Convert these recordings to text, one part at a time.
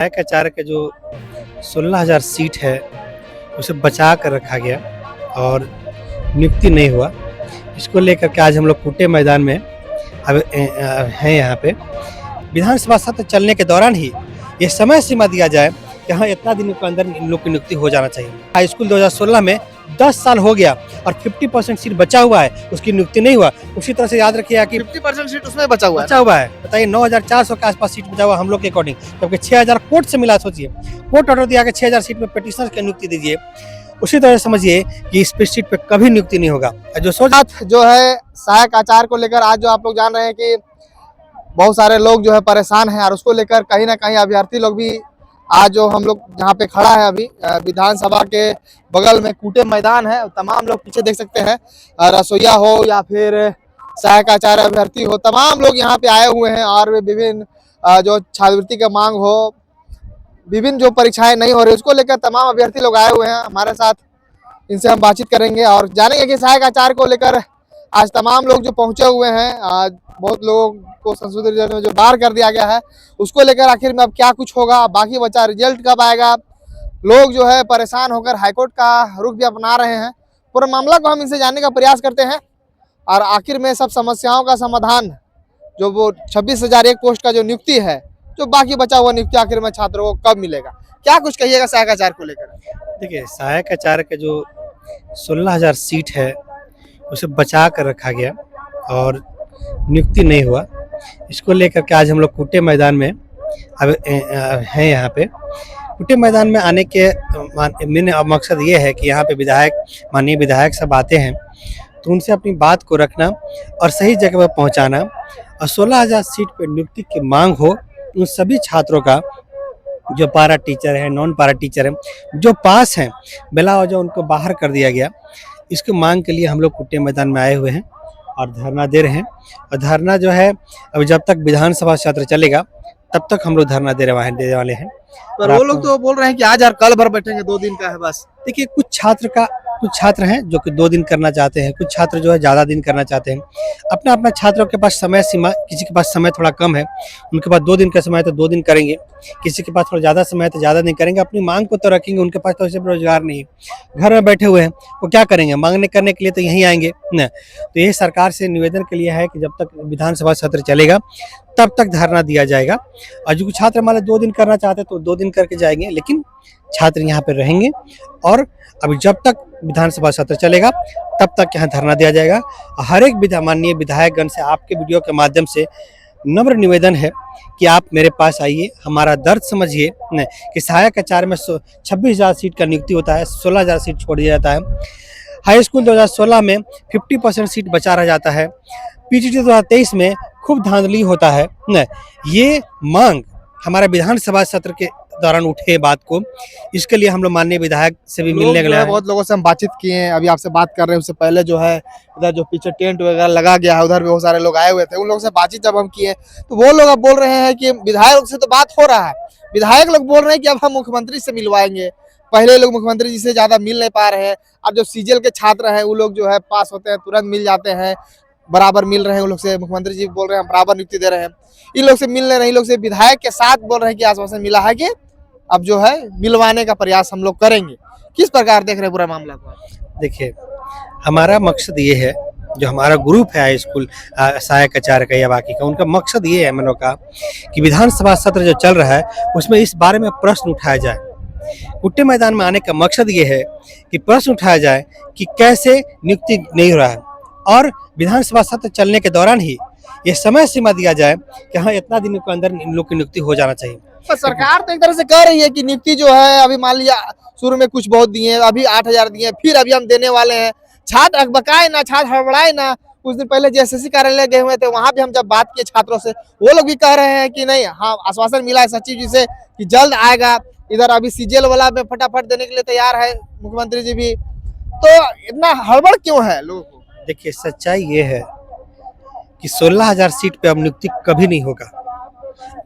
आचार्य का जो 16,000 सीट है उसे बचा कर रखा गया और नियुक्ति नहीं हुआ। इसको लेकर के आज हम लोग कूटे मैदान में अब हैं। यहाँ पे विधानसभा सत्र चलने के दौरान ही ये समय सीमा दिया जाए कि हाँ इतना दिन के अंदर इन लोग की नियुक्ति हो जाना चाहिए। हाई स्कूल 2016 में 10 साल हो गया और 50% सीट बचा हुआ है, उसकी नियुक्ति नहीं हुआ। उसी तरह से याद रखिएगा कि 50% सीट उसमें बचा हुआ है। बताइए 9,400 के आसपास सीट बचा हुआ हम लोग के अकॉर्डिंग, जबकि 6,000 कोर्ट से मिला। सोचिए कोर्ट ऑर्डर दिया कि 6,000 सीट में पिटिशनर की नियुक्ति दीजिए। उसी तरह समझिए कि इस सीट पे कभी नियुक्ति नहीं होगा। जो है सहायक आचार्य को लेकर आज जो आप लोग जान रहे हैं कि बहुत सारे लोग जो है परेशान हैं और उसको लेकर कहीं ना कहीं अभ्यर्थी लोग भी आज जो हम लोग जहाँ पे खड़ा है अभी विधानसभा के बगल में कूटे मैदान है, तमाम लोग पीछे देख सकते हैं, रसोईया हो या फिर सहायक आचार्य अभ्यर्थी हो, तमाम लोग यहाँ पे आए हुए हैं और विभिन्न जो छात्रवृत्ति का मांग हो, विभिन्न जो परीक्षाएं नहीं हो रही उसको लेकर तमाम अभ्यर्थी लोग आए हुए हैं हमारे साथ। इनसे हम बातचीत करेंगे और जानेंगे कि सहायक आचार्य को लेकर आज तमाम लोग जो पहुंचे हुए हैं, आज बहुत लोगों को संशोधित रिजल्ट में जो बाहर कर दिया गया है उसको लेकर आखिर में अब क्या कुछ होगा, बाकी बचा रिजल्ट कब आएगा, लोग जो है परेशान होकर हाईकोर्ट का रुख भी अपना रहे हैं। पूरा मामला को हम इनसे जानने का प्रयास करते हैं और आखिर में सब समस्याओं का समाधान जो वो 26,001 पोस्ट का जो नियुक्ति है, जो बाकी बचा हुआ नियुक्ति आखिर में छात्रों को कब मिलेगा, क्या कुछ कहिएगा सहायक आचार्य को लेकर? देखिए सहायक आचार्य का जो 16,000 सीट है उसे बचा कर रखा गया और नियुक्ति नहीं हुआ। इसको लेकर के आज हम लोग कूटे मैदान में अब हैं। यहाँ पे कूटे मैदान में आने के मेन मकसद ये है कि यहाँ पे माननीय विधायक सब आते हैं तो उनसे अपनी बात को रखना और सही जगह पर पहुँचाना और 16,000 सीट पर नियुक्ति की मांग हो उन सभी छात्रों का जो पारा टीचर है, नॉन पारा टीचर है, जो पास हैं, बिला वजह उनको बाहर कर दिया गया। इसकी मांग के लिए हम लोग कूटे मैदान में आए हुए हैं और धरना दे रहे हैं। और धरना जो है अब जब तक विधानसभा सत्र चलेगा तब तक हम लोग धरना देने वाले हैं। पर वो लोग तो बोल रहे हैं कि आज और कल भर बैठेंगे, 2 दिन का है बस। देखिए कुछ छात्र हैं जो कि 2 दिन करना चाहते हैं, कुछ छात्र जो है ज़्यादा दिन करना चाहते हैं। अपना छात्रों के पास समय सीमा, किसी के पास समय थोड़ा कम है, उनके पास 2 दिन का समय है तो 2 दिन करेंगे, किसी के पास थोड़ा ज़्यादा समय है तो ज़्यादा दिन करेंगे। अपनी मांग को तो रखेंगे, उनके पास तो ऐसे रोजगार नहीं है, घर में बैठे हुए हैं, वो क्या करेंगे? मांगने करने के लिए तो यहीं आएंगे न। तो यही सरकार से निवेदन के लिए है कि जब तक विधानसभा सत्र चलेगा तब तक धरना दिया जाएगा। और जो छात्र मान 2 दिन करना चाहते हैं तो 2 दिन करके जाएंगे, लेकिन छात्र यहाँ पे रहेंगे और अभी जब तक विधानसभा सत्र चलेगा तब तक यहाँ धरना दिया जाएगा। हर एक माननीय विधायकगण से आपके वीडियो के माध्यम से नम्र निवेदन है कि आप मेरे पास आइए, हमारा दर्द समझिए कि सहायक आचार्य में 26,000 सीट का नियुक्ति होता है, 16,000 सीट छोड़ दिया जाता है। हाई स्कूल 2016 में 50% सीट बचा रह जाता है। पीजीटी 2023 में खूब धांधली होता है न। ये मांग हमारे विधानसभा सत्र के दौरान उठे बात को, इसके लिए हम लोग माननीय विधायक से भी मिलने गए। बहुत लोगों से हम बातचीत किए हैं, अभी आपसे बात कर रहे हैं। उससे पहले जो है इधर जो पीछे टेंट वगैरह लगा गया है उधर भी बहुत सारे लोग आए हुए थे, उन लोगों से बातचीत जब हम किए तो वो लोग अब बोल रहे हैं कि विधायक से तो बात हो रहा है, विधायक लोग बोल रहे हैं कि अब हम मुख्यमंत्री से मिलवाएंगे। पहले लोग मुख्यमंत्री जी से ज्यादा मिल नहीं पा रहे हैं। अब जो सीजीएल के छात्र हैं वो लोग जो है पास होते हैं तुरंत मिल जाते हैं, बराबर मिल रहे हैं। उन लोग से मुख्यमंत्री जी बोल रहे हैं हम बराबर नियुक्ति दे रहे हैं, इन लोग से मिल रहे हैं। इन लोग से विधायक के साथ बोल रहे हैं कि आश्वासन मिला है कि अब जो है मिलवाने का प्रयास हम लोग करेंगे। किस प्रकार देख रहे हैं पूरा मामला को? देखिए हमारा मकसद ये है, जो हमारा ग्रुप है हाई स्कूल सहायक आचार्य का या बाकी का, उनका मकसद ये है हम लोग का कि विधानसभा सत्र जो चल रहा है उसमें इस बारे में प्रश्न उठाया जाए। कूटे मैदान में आने का मकसद ये है कि प्रश्न उठाया जाए कि कैसे नियुक्ति नहीं हो रहा है और विधानसभा सत्र चलने के दौरान ही ये समय सीमा दिया जाए कि हाँ इतना दिन के अंदर इन लोग की नियुक्ति हो जाना चाहिए। तो सरकार तो एक तरह से कह रही है कि नियुक्ति जो है अभी मान लिया शुरू में कुछ बहुत दिए, अभी 8,000 दिए, फिर अभी हम देने वाले हैं। छात्र अकबकाए ना, छात्र हड़बड़ाए ना। कुछ दिन पहले जेएसएससी कार्यालय गए हुए थे, वहां भी हम जब बात किए छात्रों से, वो लोग भी कह रहे हैं कि नहीं, हाँ आश्वासन मिला है सचिव जी से कि जल्द आएगा। इधर अभी सीजीएल वाला में फटाफट देने के लिए तैयार है मुख्यमंत्री जी भी। तो इतना हड़बड़ क्यों है लोगों को? देखिए सच्चाई ये है कि 16,000 सीट पे अब नियुक्ति कभी नहीं होगा।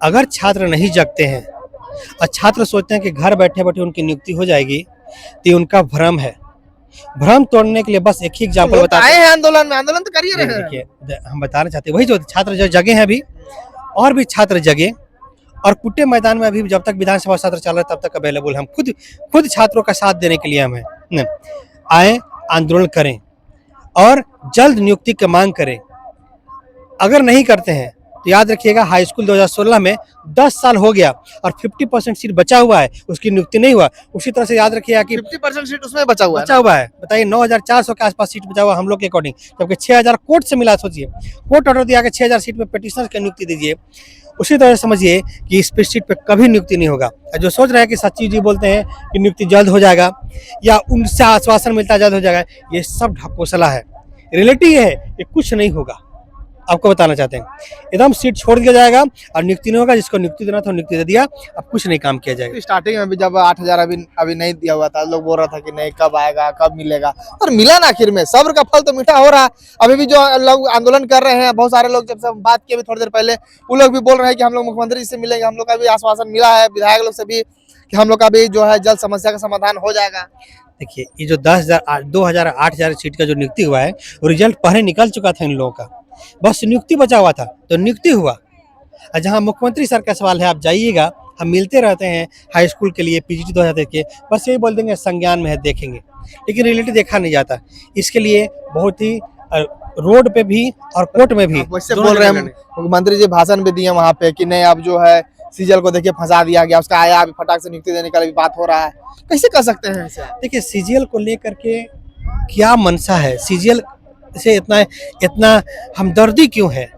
अगर छात्र नहीं जगते हैं और छात्र सोचते हैं कि घर बैठे बैठे उनकी नियुक्ति हो जाएगी तो ये उनका भ्रम है। भ्रम तोड़ने के लिए बस एक ही एग्जाम्पल बताते हैं। आंदोलन में आंदोलन तो करिए रहे हैं। देखिए हम बताना चाहते हैं, वही जो छात्र जो जगे हैं अभी और भी छात्र जगे और कुट्टे मैदान में अभी जब तक विधानसभा सत्र चल रहा है तब तक अवेलेबल हम खुद छात्रों का साथ देने के लिए हम हैं। आए, आंदोलन करें और जल्द नियुक्ति की मांग करें। अगर नहीं करते हैं तो याद रखिएगा, हाई स्कूल 2016 में 10 साल हो गया और 50% सीट बचा हुआ है, उसकी नियुक्ति नहीं हुआ। उसी तरह से याद रखिएगा कि 50% सीट उसमें बचा हुआ है। बताइए, 9,400 के आसपास सीट बचा हुआ हम लोग के अकॉर्डिंग, जबकि 6,000 कोर्ट से मिला। सोचिए, कोर्ट ऑर्डर दिया कि 6,000 सीट पे पिटिशनर की नियुक्ति दीजिए। उसी तरह समझिए कि इस सीट पे कभी नियुक्ति नहीं होगा। जो सोच रहे हैं कि सचिव जी बोलते हैं कि नियुक्ति जल्द हो जाएगा या उनसे आश्वासन मिलता है जल्द हो जाएगा, ये सब ढकोसला है। रियलिटी ये है कि कुछ नहीं होगा। आपको बताना चाहते हैं, एकदम सीट छोड़ दिया जाएगा और नियुक्ति नहीं होगा। जिसको नियुक्ति देना था नियुक्ति दे दिया, अब कुछ नहीं काम किया जाएगा। स्टार्टिंग में भी जब 8,000 अभी नहीं दिया हुआ था, लोग बोल रहा था कि नहीं कब आएगा, कब मिलेगा, और मिला ना आखिर में। सब्र का फल तो मीठा हो रहा। अभी भी जो लोग आंदोलन कर रहे हैं, बहुत सारे लोग, जब से बात किए थोड़ी देर पहले, वो लोग भी बोल रहे हैं कि हम लोग मुख्यमंत्री जी से मिलेंगे। हम लोग का भी आश्वासन मिला है विधायक लोग से भी कि हम लोग का भी जो है जल्द समस्या का समाधान हो जाएगा। देखिए, ये जो 8,000 सीट का जो नियुक्ति हुआ है, वो रिजल्ट पहले निकल चुका था इन लोगों का, बस नियुक्ति बचा हुआ था, तो नियुक्ति हुआ। और जहाँ मुख्यमंत्री सर का सवाल है, आप जाइएगा, हम मिलते रहते हैं हाई स्कूल के लिए, PGT 2023 के, बस यही बोल देंगे संज्ञान में है, देखेंगे, लेकिन रियलिटी देखा नहीं जाता। इसके लिए बहुत ही रोड पे भी और कोर्ट में भी वैसे बोल रहे हैं, मुख्यमंत्री जी भाषण भी दिए वहाँ पे कि नहीं अब जो है सीजल को देखिए फंसा दिया गया, उसका आया अभी फटाक से नियुक्ति देने का भी बात हो रहा है। कैसे कर सकते हैं इसे? देखिए, सीजीएल को लेकर के क्या मनसा है, सीजीएल से इतना हमदर्दी क्यों है,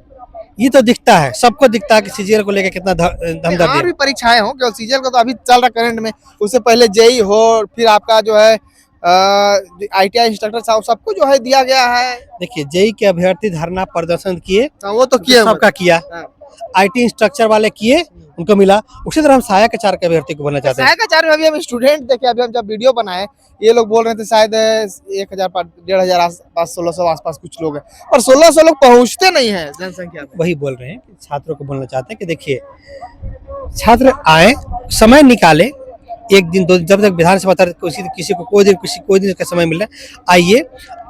ये तो दिखता है, सबको दिखता है कि सीजीएल को लेकर कितना हमदर्दी है। भी परीक्षाएं हो, केवल सीजीएल का तो अभी चल रहा करंट में, उससे पहले जेई हो, फिर आपका जो है ITI इंस्ट्रक्टर साहब, सबको जो है दिया गया है। देखिए, जेई के अभ्यर्थी धरना प्रदर्शन किए, वो तो किया, सबका किया। IT इंस्ट्रक्चर वाले किए, उनको मिला। उसी तरह हम सहायक आचार्य के अभ्यर्थी को बनना चाहते हैं। सहायक आचार्य में अभी हम स्टूडेंट देखे, अभी हम जब वीडियो बनाए, ये लोग बोल रहे थे शायद 1,000 1,500 आसपास, 1,600 आसपास कुछ लोग हैं, और 1,600 लोग पहुंचते नहीं है जनसंख्या में। वही बोल रहे हैं कि छात्रों को बोलना चाहते हैं कि देखिए, छात्र आए, समय निकाले, एक दिन दो, जब तक विधानसभा किसी को कोई दिन का समय मिल रहा है, आइए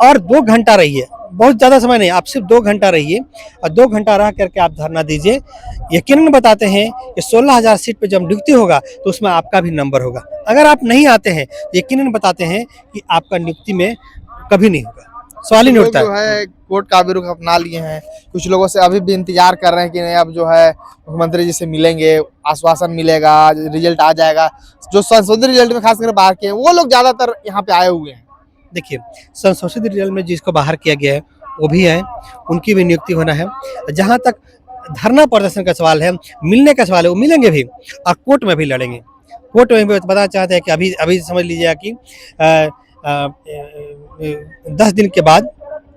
और 2 घंटा रहिए। बहुत ज्यादा समय नहीं, आप सिर्फ 2 घंटा रहिए और 2 घंटा रह करके आप धरना दीजिए। यकीनन बताते हैं कि 16,000 सीट पे जब नियुक्ति होगा तो उसमें आपका भी नंबर होगा। अगर आप नहीं आते हैं, यकीनन बताते हैं कि आपका नियुक्ति में कभी नहीं होगा, सवाल ही नहीं उठता है। कोर्ट का भी रुख अपना लिए हैं, कुछ लोगों से अभी भी इंतजार कर रहे हैं कि नहीं अब जो है मुख्यमंत्री जी से मिलेंगे, आश्वासन मिलेगा, रिजल्ट आ जाएगा। जो संशोधित रिजल्ट में खासकर बाहर के, वो लोग ज्यादातर यहाँ पे आए हुए हैं। देखिए, संशोधित रिजल्ट में जिसको बाहर किया गया है वो भी है, उनकी भी नियुक्ति होना है। जहाँ तक धरना प्रदर्शन का सवाल है, मिलने का सवाल है, वो मिलेंगे भी और कोर्ट में भी लड़ेंगे। कोर्ट में भी बताना चाहते हैं कि अभी समझ लीजिए कि 10 दिन के बाद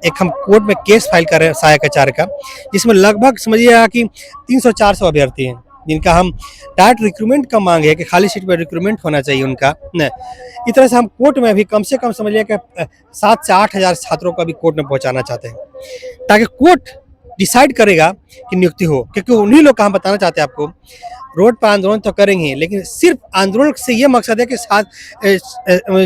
एक हम कोर्ट में केस फाइल कर रहे हैं सहायक आचार्य का, जिसमें लगभग समझिएगा कि 300-400 अभ्यर्थी हैं, जिनका हम डायरेक्ट रिक्रूटमेंट का मांग है कि खाली सीट पर रिक्रूटमेंट होना चाहिए उनका। इस तरह से हम कोर्ट में भी कम से कम समझिए कि 7 से 8,000 छात्रों को भी कोर्ट में पहुंचाना चाहते हैं, ताकि कोर्ट डिसाइड करेगा कि नियुक्ति हो। क्योंकि उन्हीं लोग का हम बताना चाहते हैं आपको, रोड पर आंदोलन तो करेंगे, लेकिन सिर्फ आंदोलन से ये मकसद है कि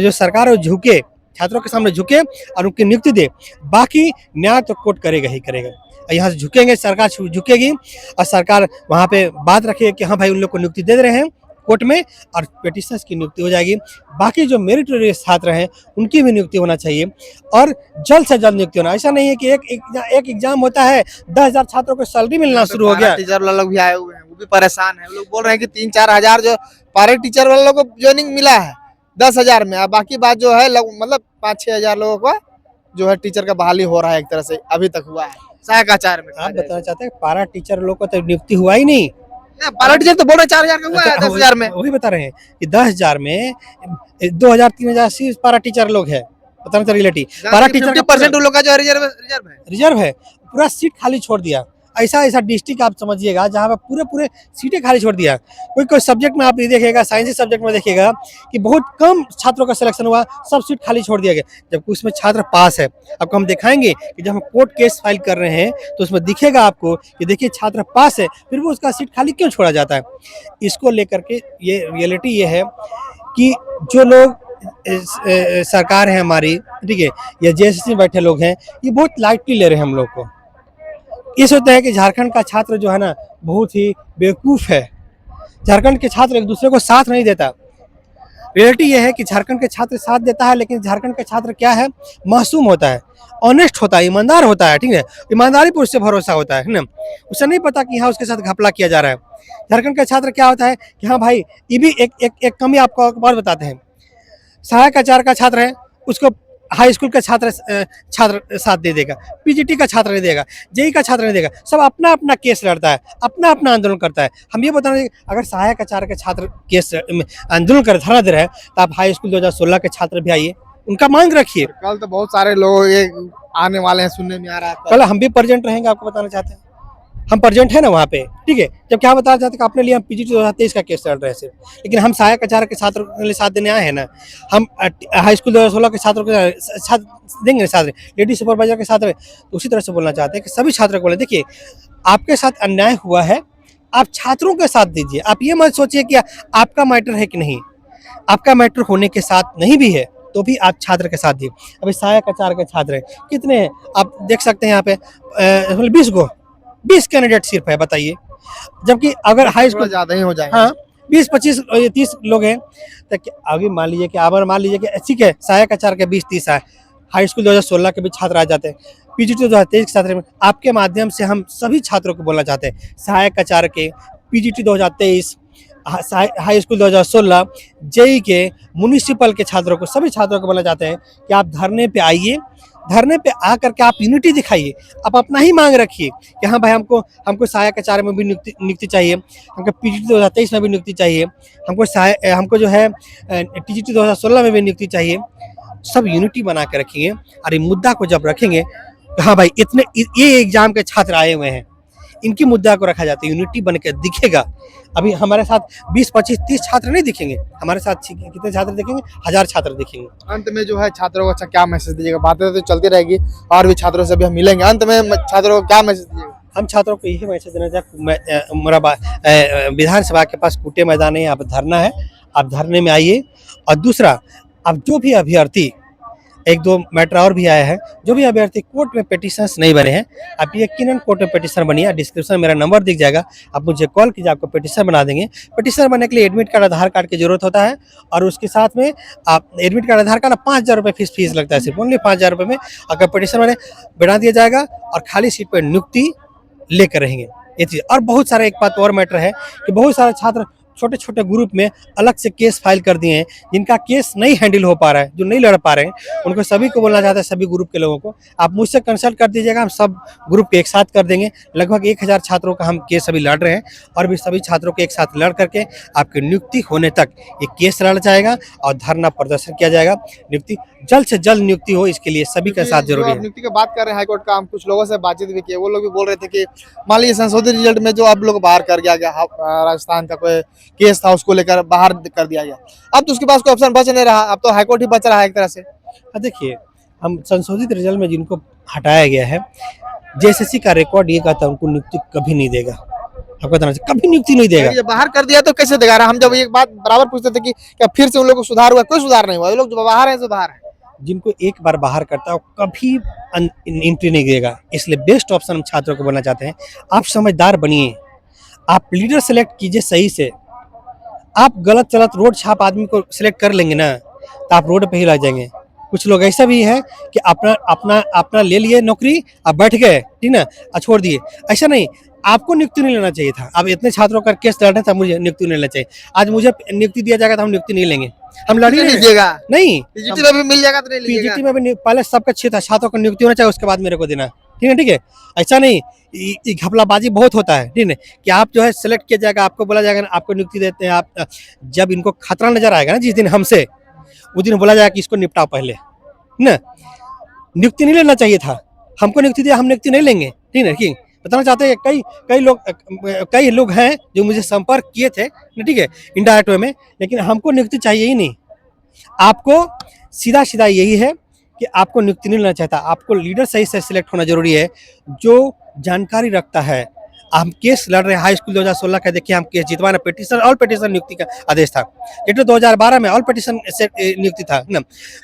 जो सरकार है झुके, छात्रों के सामने झुके और उनकी नियुक्ति दे। बाकी न्याय तो कोर्ट करेगा ही करेगा। यहाँ से झुकेंगे, सरकार झुकेगी और सरकार वहाँ पे बात रखेगी कि हाँ भाई उन लोग को नियुक्ति दे रहे हैं कोर्ट में, और पिटिशनर्स की नियुक्ति हो जाएगी। बाकी जो मेरिटोरियस छात्र हैं उनकी भी नियुक्ति होना चाहिए और जल्द से जल्द नियुक्ति होना। ऐसा नहीं है कि एक एग्जाम होता है, 10,000 छात्रों को सैलरी मिलना शुरू हो गया। टीचर वाले लोग भी आए हुए हैं, वो भी परेशान है। लोग बोल रहे हैं कि 3-4 हजार जो पारे टीचर वाले लोगों को ज्वाइनिंग मिला है 10,000 में, बाकी बात जो है मतलब 5-6 हजार लोगों को जो है टीचर का बहाली हो रहा है, एक तरह से अभी तक हुआ है सहायक आचार्य में। आप बताना चाहते हैं पारा टीचर लोगों को तो नियुक्ति हुआ ही नहीं। पारा टीचर तो बोल रहे 4,000 का हुआ है, 10,000 में वही बता रहे हैं कि 10,000 में 2,000-3,000 पारा टीचर लोग है। बताना चाहिए रियलिटी, पारा टीचर 50% लोग का जो रिजर्व है, पूरा सीट खाली छोड़ दिया। ऐसा डिस्ट्रिक्ट आप समझिएगा जहाँ पे पूरे सीटें खाली छोड़ दिया। कोई सब्जेक्ट में आप ये देखिएगा, साइंस सब्जेक्ट में देखिएगा कि बहुत कम छात्रों का सिलेक्शन हुआ, सब सीट खाली छोड़ दिया गया, जबकि उसमें छात्र पास है। आपको हम दिखाएंगे कि जब हम कोर्ट केस फाइल कर रहे हैं तो उसमें दिखेगा आपको कि देखिए छात्र पास है, फिर भी उसका सीट खाली क्यों छोड़ा जाता है। इसको लेकर के ये रियलिटी ये है कि जो लोग सरकार है हमारी, ठीक है, या JSS में बैठे लोग हैं, ये बहुत लाइटली ले रहे हैं हम लोग को। ये सोचते हैं कि झारखंड का छात्र जो है ना बहुत ही बेवकूफ़ है, झारखंड के छात्र एक दूसरे को साथ नहीं देता। रियलिटी ये है कि झारखंड के छात्र साथ देता है, लेकिन झारखंड का छात्र क्या है, मासूम होता है, ऑनेस्ट होता है, ईमानदार होता है, ठीक है, ईमानदारी पर उससे भरोसा होता है ना। उसे नहीं पता कि हाँ उसके साथ घपला किया जा रहा है। झारखंड का छात्र क्या होता है कि हाँ भाई, ये भी एक कमी आपको एक बात बताते हैं। सहायक आचार्य का छात्र है, उसको हाई स्कूल का छात्र साथ दे देगा, पीजीटी का छात्र नहीं देगा, जेई का छात्र नहीं देगा, सब अपना अपना केस लड़ता है, अपना अपना आंदोलन करता है। हम ये बता रहे हैं कि अगर सहायक आचार्य के छात्र केस आंदोलन कर धरना दे रहे हैं, तो आप हाई स्कूल 2016 के छात्र भी आइए, उनका मांग रखिए। कल तो बहुत सारे लोग ये आने वाले हैं, सुनने में आ रहा है। कल हम भी प्रेजेंट रहेंगे, आपको बताना चाहते हैं, हम प्रेजेंट है ना वहाँ पे, ठीक है। जब क्या बताना चाहते हैं कि अपने लिए हम पीजीटी 2023 का केस लड़ रहे हैं सिर्फ, लेकिन हम सहायक आचार्य के छात्रों के लिए साथ देने आए हैं ना। हम हाई स्कूल 2016 के छात्रों के साथ देंगे, साथ लेडी सुपरवाइजर के साथ। तो उसी तरह से बोलना चाहते हैं कि सभी छात्रों को बोले, देखिए आपके साथ अन्याय हुआ है, आप छात्रों के साथ दीजिए। आप ये मत सोचिए कि आपका मैटर है कि नहीं, आपका मैटर होने के साथ नहीं भी है तो भी आप छात्र के साथ दिए। अभी सहायक आचार्य के छात्र हैं, कितने हैं आप देख सकते हैं यहाँ पे, 20 कैंडिडेट सिर्फ है, बताइए। जबकि अगर हाई स्कूल ज्यादा ही हो जाएगा। हाँ 20-25-30 लोग हैं, तो अभी मान लीजिए कि अगर मान लीजिए कि ठीक है सहायक आचार्य के 20-30 है, हाई स्कूल 2016 के भी छात्र आ जाते हैं, पीजीटी 2023 के छात्र। आपके माध्यम से हम सभी छात्रों को बोलना चाहते हैं, सहायक आचार्य के, पीजीटी 2023, हाई स्कूल 2016, जेई के, म्युनिसिपल के छात्रों को, सभी छात्रों को बोलना चाहते हैं कि आप धरने पे आइए, धरने पे आ करके आप यूनिटी दिखाइए, आप अपना ही मांग रखिए कि हाँ भाई हमको सहायक आचार्य में भी नियुक्ति चाहिए, हमको पीजीटी 2023 में भी नियुक्ति चाहिए, हमको जो है टीजीटी 2016 में भी नियुक्ति चाहिए। सब यूनिटी बना के रखेंगे, और ये मुद्दा को जब रखेंगे हाँ भाई ये एग्जाम के छात्र आए हुए हैं, इनकी मुद्दा को रखा जाता है, यूनिटी बन के दिखेगा। अभी हमारे साथ 20-25-30 छात्र नहीं दिखेंगे, हमारे साथ कितने छात्र दिखेंगे, 1000 छात्र दिखेंगे। अंत में जो है छात्रों को अच्छा क्या मैसेज दीजिएगा? बातें तो चलती रहेगी और भी छात्रों से भी हम मिलेंगे, अंत में छात्रों को क्या मैसेज दीजिएगा? हम छात्रों को यही मैसेज देना चाहते, मेरा विधानसभा के पास कूटे मैदान है, आप धरना है, आप धरने में आइए। और दूसरा, अब जो भी अभ्यर्थी, एक दो मैटर और भी आया है, जो भी अभ्यर्थी कोर्ट में पिटिशंस नहीं बने हैं, आप यकीनन कोर्ट में पिटिशन बनिए। डिस्क्रिप्शन में मेरा नंबर दिख जाएगा, आप मुझे कॉल कीजिए, आपको पिटिशन बना देंगे। पिटिशन बनने के लिए एडमिट कार्ड, आधार कार्ड की जरूरत होता है, और उसके साथ में आप एडमिट कार्ड, आधार कार्ड, 5000 रुपये फीस लगता है, सिर्फ ओनली 5000 रुपये में अगर पिटिशन बना दिया जाएगा, और खाली सीट पर नियुक्ति लेकर रहेंगे ये चीज़। और बहुत सारा एक बात और मैटर है कि बहुत सारे छात्र छोटे छोटे ग्रुप में अलग से केस फाइल कर दिए हैं, जिनका केस नहीं हैंडल हो पा रहा है, जो नहीं लड़ पा रहे हैं, उनको सभी को बोलना चाहते हैं, सभी ग्रुप के लोगों को आप मुझसे कंसल्ट कर दीजिएगा, हम सब ग्रुप के एक साथ कर देंगे। लगभग 1000 छात्रों का हम केस अभी लड़ रहे हैं, और भी सभी छात्रों के एक साथ लड़ करके आपकी नियुक्ति होने तक ये केस लड़ा जाएगा और धरना प्रदर्शन किया जाएगा। नियुक्ति जल्द से जल्द नियुक्ति हो, इसके लिए सभी का साथ जरूरी है। नियुक्ति की बात कर रहे हैं हाईकोर्ट का, हम कुछ लोगों से बातचीत भी की, वो लोग भी बोल रहे थे कि मान लीजिए संशोधित रिजल्ट में जो अब लोग बाहर कर दिया गया, राजस्थान का कोई केस था उसको लेकर बाहर कर दिया गया, अब तो उसके पास कोई ऑप्शन बच नहीं रहा, अब तो हाईकोर्ट ही बच रहा है एक तरह से। देखिए, हम संशोधित रिजल्ट में जिनको हटाया गया है, जेएसएससी का रिकॉर्ड ये कहता है उनको नियुक्ति कभी नहीं देगा, आपको बताना चाहिए, कभी नियुक्ति नहीं देगा। ये बाहर कर दिया तो कैसे देगा? हम जब एक बात बराबर पूछते थे कि क्या फिर से उन लोगों को सुधार हुआ, कोई सुधार नहीं हुआ, ये लोग जो बाहर है तो बाहर है। जिनको एक बार बाहर करता है वो कभी एंट्री नहीं देगा, इसलिए बेस्ट ऑप्शन हम छात्रों को बोलना चाहते हैं, आप समझदार बनिए, आप लीडर सेलेक्ट कीजिए सही से। आप गलत चलत रोड छाप आदमी को सिलेक्ट कर लेंगे ना, तो आप रोड पे ही लग जाएंगे। कुछ लोग ऐसा भी है कि अपना ले लिए नौकरी, आप बैठ गए, ठीक ना, छोड़ दिए। ऐसा नहीं, आपको नियुक्ति नहीं लेना चाहिए था। अब इतने छात्रों का केस लड़ रहे थे, मुझे नियुक्ति नहीं लेना चाहिए। आज मुझे नियुक्ति दिया जाएगा तो हम नियुक्ति नहीं लेंगे, हम लड़ ही लीजिएगा नहीं। पीजीटी में भी मिल जाएगा तो नहीं लीजिएगा। पीजीटी में भी पहले सबका क्षेत्र छात्रों को नियुक्ति होना चाहिए, उसके बाद मेरे को देना, ठीक है। ऐसा नहीं, घपलाबाजी बहुत होता है, ठीक है, कि आप जो है सेलेक्ट किया जाएगा, आपको बोला जाएगा आपको नियुक्ति देते हैं। आप जब इनको खतरा नजर आएगा ना जिस दिन हमसे, उस दिन बोला जाएगा कि इसको निपटाओ पहले ना। नियुक्ति नहीं लेना चाहिए था, हमको नियुक्ति दिया, हम नियुक्ति नहीं लेंगे, ठीक है। ठीक बताना चाहते हैं, कई लोग हैं जो मुझे संपर्क किए थे, ठीक है, इनडायरेक्ट वे में, लेकिन हमको नियुक्ति चाहिए ही नहीं। आपको सीधा सीधा यही है कि आपको नियुक्ति नहीं लेना चाहता, आपको लीडर सही से सिलेक्ट होना जरूरी है, जो जानकारी रखता है। हम केस लड़ रहे हैं, हाई स्कूल 2016 का देखिए, हम केस जितवाना, पिटिशन, ऑल पिटिशन नियुक्ति का आदेश था, जेटो 2012 में ऑल पिटिशन से नियुक्ति था ना।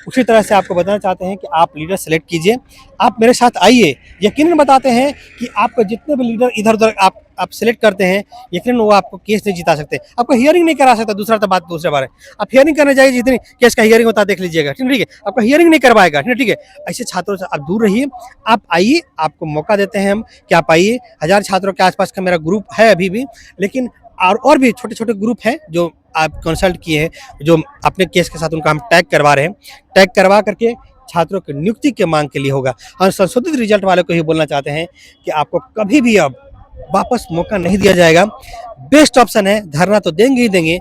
उसी तरह से आपको बताना चाहते हैं कि आप लीडर सेलेक्ट कीजिए, आप मेरे साथ आइए, यकीनन बताते हैं कि आपको जितने भी लीडर इधर उधर आप आप सिलेक्ट करते हैं, यकीनन वो आपको केस नहीं जिता सकते, आपको हियरिंग नहीं करा सकता। दूसरा तो बात दूसरा बात है, आप हियरिंग करने जाइए, जितनी केस का हियरिंग होता है देख लीजिएगा, ठीक है, आपको हियरिंग नहीं करवाएगा, ठीक है। ऐसे छात्रों से आप दूर रहिए, आप आइए, आपको मौका देते हैं हम कि आप आइए। 1000 छात्रों के आसपास का मेरा ग्रुप है अभी भी, लेकिन और भी छोटे छोटे ग्रुप हैं जो आप कंसल्ट किए हैं, जो अपने केस के साथ उनका हम टैग करवा रहे हैं। टैग करवा करके छात्रों की नियुक्ति के मांग के लिए होगा। हम संशोधित रिजल्ट वाले को ही बोलना चाहते हैं कि आपको कभी भी अब वापस मौका नहीं दिया जाएगा। बेस्ट ऑप्शन है, धरना तो देंगे ही देंगे,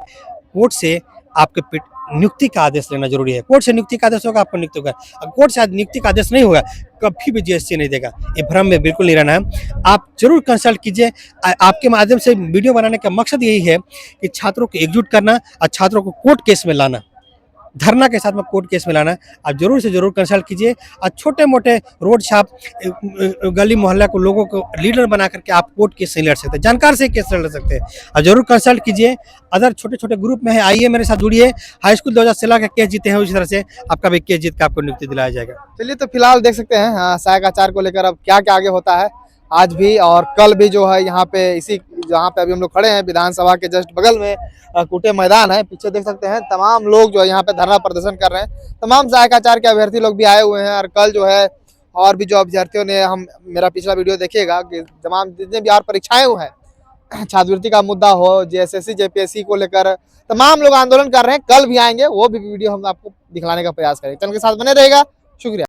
कोर्ट से आपके नियुक्ति का आदेश लेना जरूरी है। कोर्ट से नियुक्ति का आदेश होगा, आपको नियुक्ति होगा। अगर कोर्ट से नियुक्ति का आदेश नहीं होगा, कभी भी जीएससी नहीं देगा। ये भ्रम में बिल्कुल नहीं रहना है, आप जरूर कंसल्ट कीजिए। आपके माध्यम से वीडियो बनाने का मकसद यही है कि छात्रों को एकजुट करना और छात्रों को कोर्ट केस में लाना, धरना के साथ में कोर्ट केस में लाना। आप जरूर से जरूर कंसल्ट कीजिए और छोटे मोटे रोड छाप गली मोहल्ला को लोगों को लीडर बना करके आप कोर्ट केस नहीं लड़ सकते, जानकार से केस लड़ सकते हैं। आप जरूर कंसल्ट कीजिए। अदर छोटे छोटे ग्रुप में है, आइए मेरे साथ जुड़िए। हाई स्कूल 2016 का केस जीते हैं, उसी तरह से आपका भी केस जीत के आपको नियुक्ति दिलाया जाएगा। चलिए, तो फिलहाल देख सकते हैं सहायक आचार्य को लेकर अब क्या क्या आगे होता है। आज भी और कल भी जो है यहाँ पे इसी जहाँ पे अभी हम लोग खड़े हैं विधानसभा के जस्ट बगल में कूटे मैदान है, पीछे देख सकते हैं तमाम लोग जो है यहाँ पे धरना प्रदर्शन कर रहे हैं। तमाम सहायक आचार्य के अभ्यर्थी लोग भी आए हुए हैं, और कल जो है और भी जो अभ्यर्थियों ने, हम मेरा पिछला वीडियो देखिएगा कि तमाम जितने भी और परीक्षाएं हुए हैं, छात्रवृत्ति का मुद्दा हो, जेएसएससी जेपीएससी को लेकर तमाम लोग आंदोलन कर रहे हैं, कल भी आएंगे, वो भी वीडियो हम आपको दिखलाने का प्रयास करेंगे। चैनल के साथ बने रहेगा, शुक्रिया।